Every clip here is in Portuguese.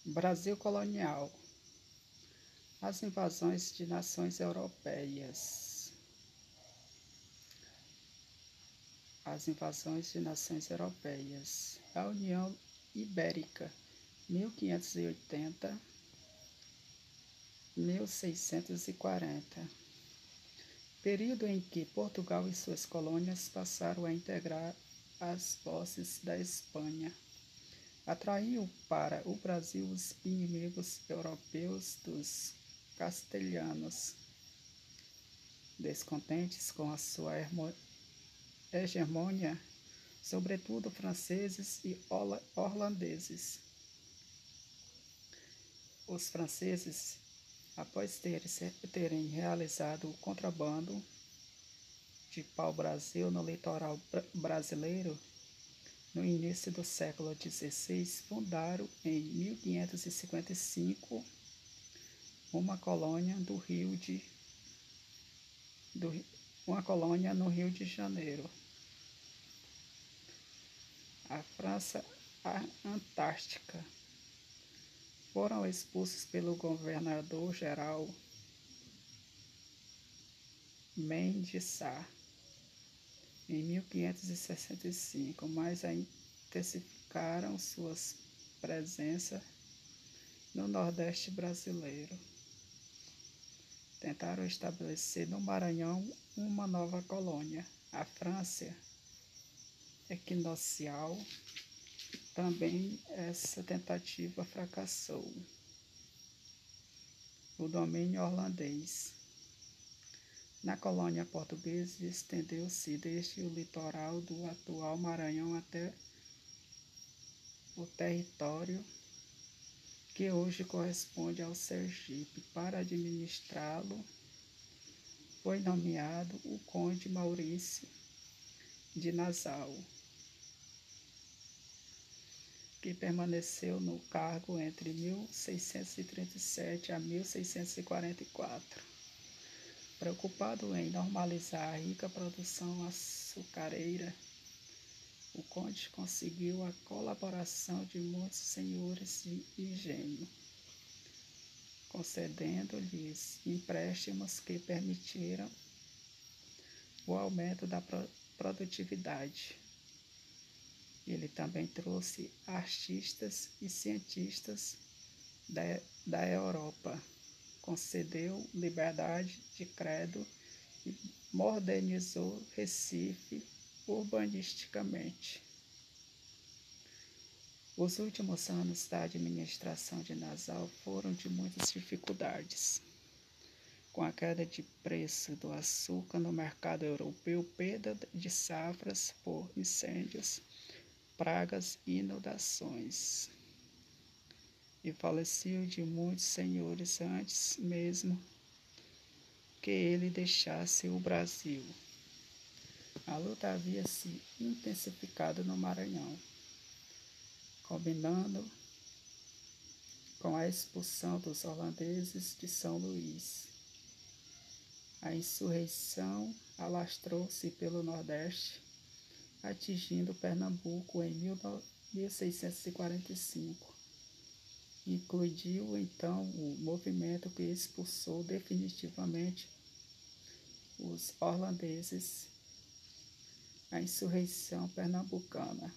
Brasil colonial. As invasões de nações europeias. As invasões de nações europeias. A União Ibérica, 1580, 1640. Período em que Portugal e suas colônias passaram a integrar as posses da Espanha. Atraiu para o Brasil os inimigos europeus dos castelhanos, descontentes com a sua hegemonia, sobretudo franceses e holandeses. Os franceses, após terem realizado o contrabando de pau-brasil no litoral brasileiro, no início do século XVI, fundaram em 1555 uma colônia no Rio de Janeiro. A França Antártica. Foram expulsos pelo governador-geral Mendes Sá em 1565, mas intensificaram sua presença no Nordeste brasileiro. Tentaram estabelecer no Maranhão uma nova colônia. A França equinocial. Também essa tentativa fracassou. O domínio holandês. Na colônia portuguesa, estendeu-se desde o litoral do atual Maranhão até o território que hoje corresponde ao Sergipe. Para administrá-lo, foi nomeado o Conde Maurício de Nassau, que permaneceu no cargo entre 1637 a 1644. Preocupado em normalizar a rica produção açucareira, o conde conseguiu a colaboração de muitos senhores de engenho, concedendo-lhes empréstimos que permitiram o aumento da produtividade. Ele também trouxe artistas e cientistas da Europa, concedeu liberdade de credo e modernizou Recife urbanisticamente. Os últimos anos da administração de Nassau foram de muitas dificuldades. Com a queda de preço do açúcar no mercado europeu, perda de safras por incêndios, pragas e inundações. E faleciam de muitos senhores antes mesmo que ele deixasse o Brasil. A luta havia se intensificado no Maranhão, combinando com a expulsão dos holandeses de São Luís. A insurreição alastrou-se pelo Nordeste, atingindo Pernambuco em 1645. Incluiu então o movimento que expulsou definitivamente os holandeses, a insurreição pernambucana,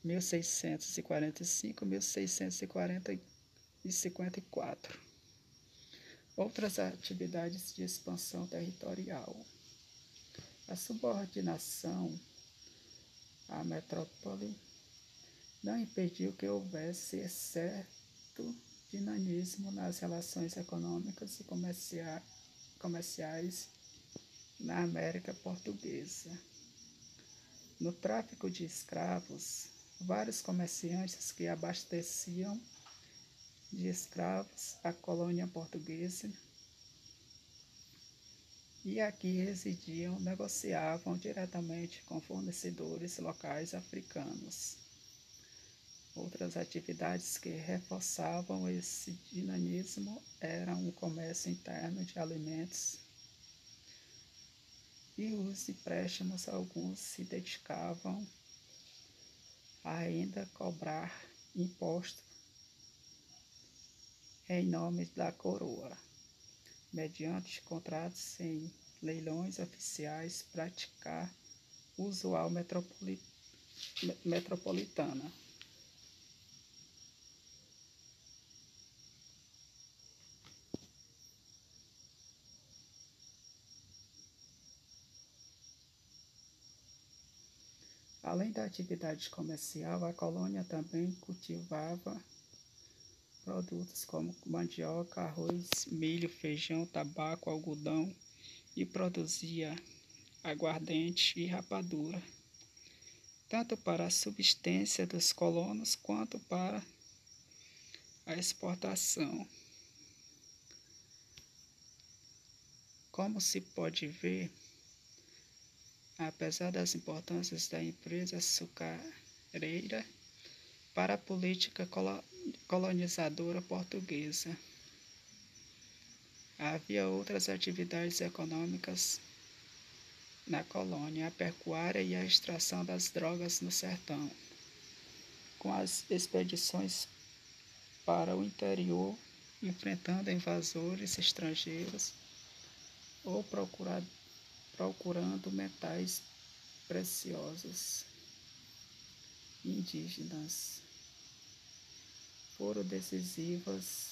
1645-1654. Outras atividades de expansão territorial. A subordinação à metrópole não impediu que houvesse certo dinamismo nas relações econômicas e comerciais na América Portuguesa. No tráfico de escravos, vários comerciantes que abasteciam de escravos a colônia portuguesa e aqui residiam negociavam diretamente com fornecedores locais africanos. Outras atividades que reforçavam esse dinamismo eram o comércio interno de alimentos e os empréstimos. Alguns se dedicavam a ainda cobrar imposto em nome da coroa, mediante contratos em leilões oficiais, praticar usual metropolitana. Além da atividade comercial, a colônia também cultivava produtos como mandioca, arroz, milho, feijão, tabaco, algodão e produzia aguardente e rapadura, tanto para a subsistência dos colonos quanto para a exportação. Como se pode ver, apesar das importâncias da empresa açucareira para a política colonizadora portuguesa, havia outras atividades econômicas na colônia, a pecuária e a extração das drogas no sertão, com as expedições para o interior, enfrentando invasores estrangeiros ou procurando metais preciosos indígenas. Foram decisivas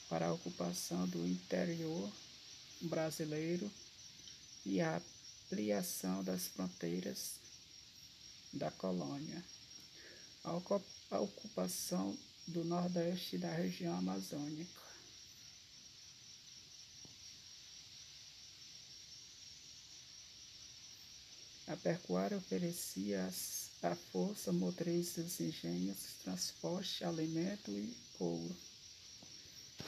para a ocupação do interior brasileiro e a ampliação das fronteiras da colônia. A ocupação do Nordeste e da região amazônica. A pecuária oferecia a força motriz dos engenhos, transporte, alimento e couro,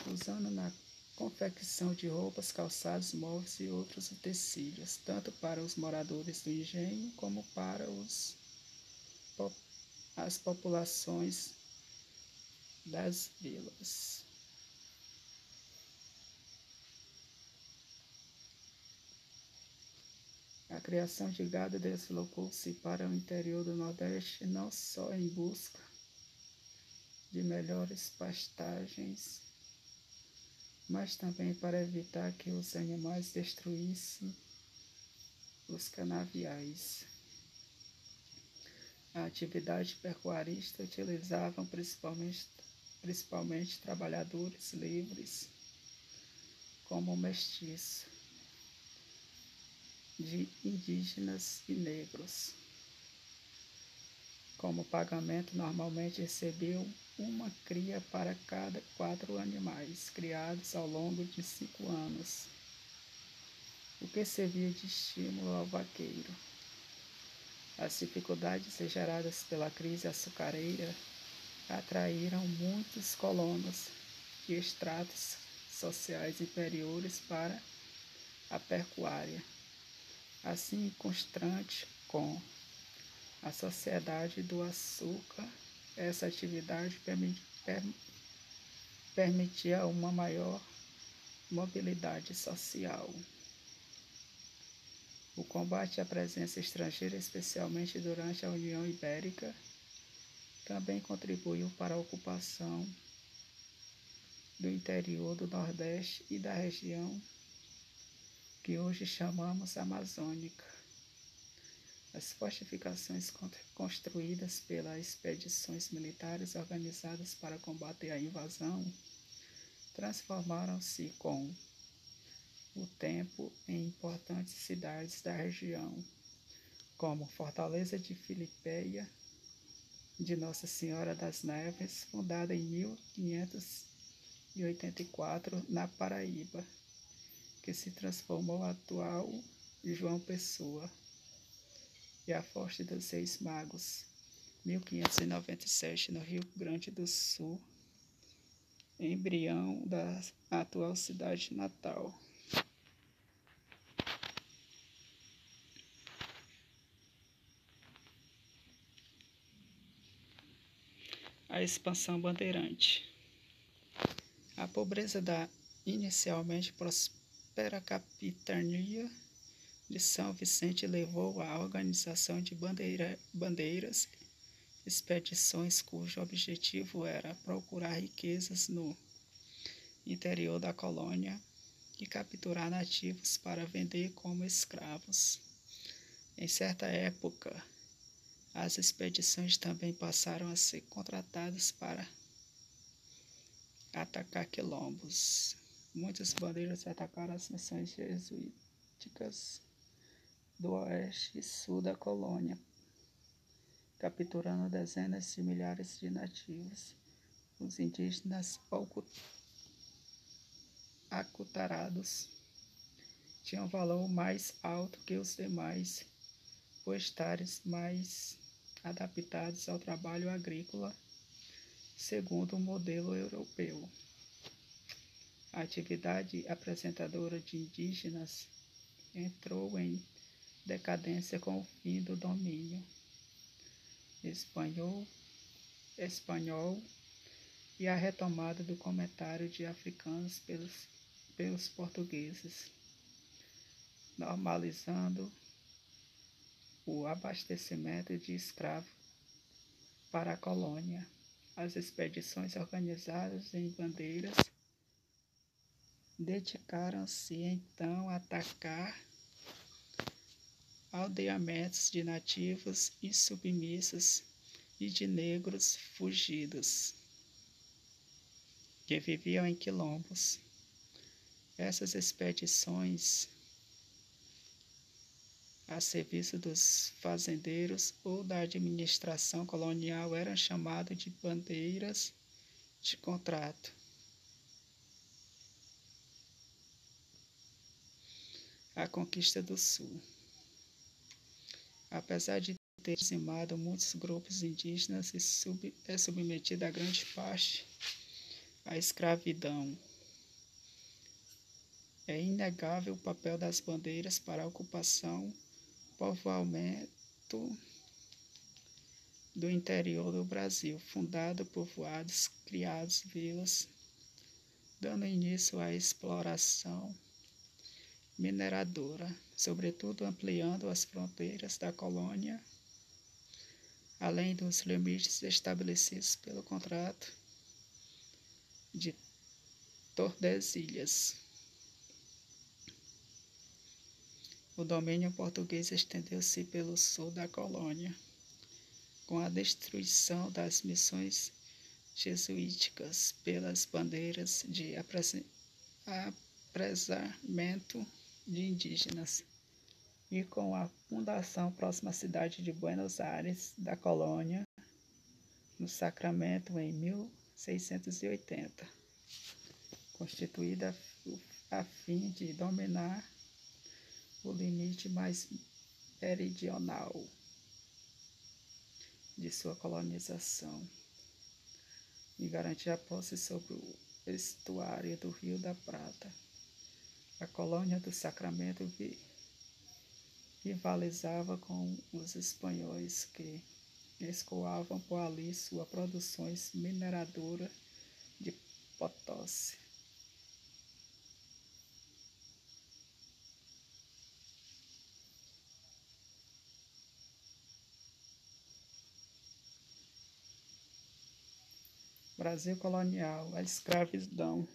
usando na confecção de roupas, calçados, móveis e outros utensílios, tanto para os moradores do engenho como para as populações das vilas. A criação de gado deslocou-se para o interior do Nordeste não só em busca de melhores pastagens, mas também para evitar que os animais destruíssem os canaviais. A atividade pecuarista utilizavam principalmente trabalhadores livres, como mestiços, de indígenas e negros. Como pagamento, normalmente recebiam uma cria para cada 4 animais criados ao longo de 5 anos, o que servia de estímulo ao vaqueiro. As dificuldades geradas pela crise açucareira atraíram muitos colonos de estratos sociais inferiores para a pecuária. Assim, constante com a sociedade do açúcar, essa atividade permitia uma maior mobilidade social. O combate à presença estrangeira, especialmente durante a União Ibérica, também contribuiu para a ocupação do interior do Nordeste e da região que hoje chamamos amazônica. As fortificações construídas pelas expedições militares organizadas para combater a invasão transformaram-se com o tempo em importantes cidades da região, como Fortaleza de Filipeia, de Nossa Senhora das Neves, fundada em 1584 na Paraíba, que se transformou a atual João Pessoa, e a Forte dos Reis Magos, 1597, no Rio Grande do Sul, embrião da atual cidade natal. A expansão bandeirante. A pobreza da inicialmente próspera capitania de São Vicente levou à organização de bandeiras, expedições cujo objetivo era procurar riquezas no interior da colônia e capturar nativos para vender como escravos. Em certa época, as expedições também passaram a ser contratadas para atacar quilombos. Muitos bandeiros atacaram as missões jesuíticas do oeste e sul da colônia, capturando dezenas de milhares de nativos. Os indígenas aculturados tinham valor mais alto que os demais, por estarem mais adaptados ao trabalho agrícola, segundo o modelo europeu. A atividade apresentadora de indígenas entrou em decadência com o fim do domínio espanhol e a retomada do comentário de africanos pelos portugueses, normalizando o abastecimento de escravos para a colônia. As expedições organizadas em bandeiras dedicaram-se então a atacar aldeamentos de nativos insubmissos e de negros fugidos que viviam em quilombos. Essas expedições, a serviço dos fazendeiros ou da administração colonial, eram chamadas de bandeiras de contrato. A conquista do Sul. Apesar de ter dizimado muitos grupos indígenas e submetido a grande parte à escravidão, é inegável o papel das bandeiras para a ocupação, povoamento do interior do Brasil, fundado povoados, criados vilas, dando início à exploração mineradora, sobretudo ampliando as fronteiras da colônia, além dos limites estabelecidos pelo Contrato de Tordesilhas. O domínio português estendeu-se pelo sul da colônia, com a destruição das missões jesuíticas pelas bandeiras de apresamento de indígenas e com a fundação próxima à cidade de Buenos Aires da colônia, no Sacramento, em 1680, constituída a fim de dominar o limite mais meridional de sua colonização e garantir a posse sobre o estuário do Rio da Prata. A colônia do Sacramento rivalizava com os espanhóis, que escoavam por ali sua produção mineradora de potássio. Brasil colonial, a escravidão.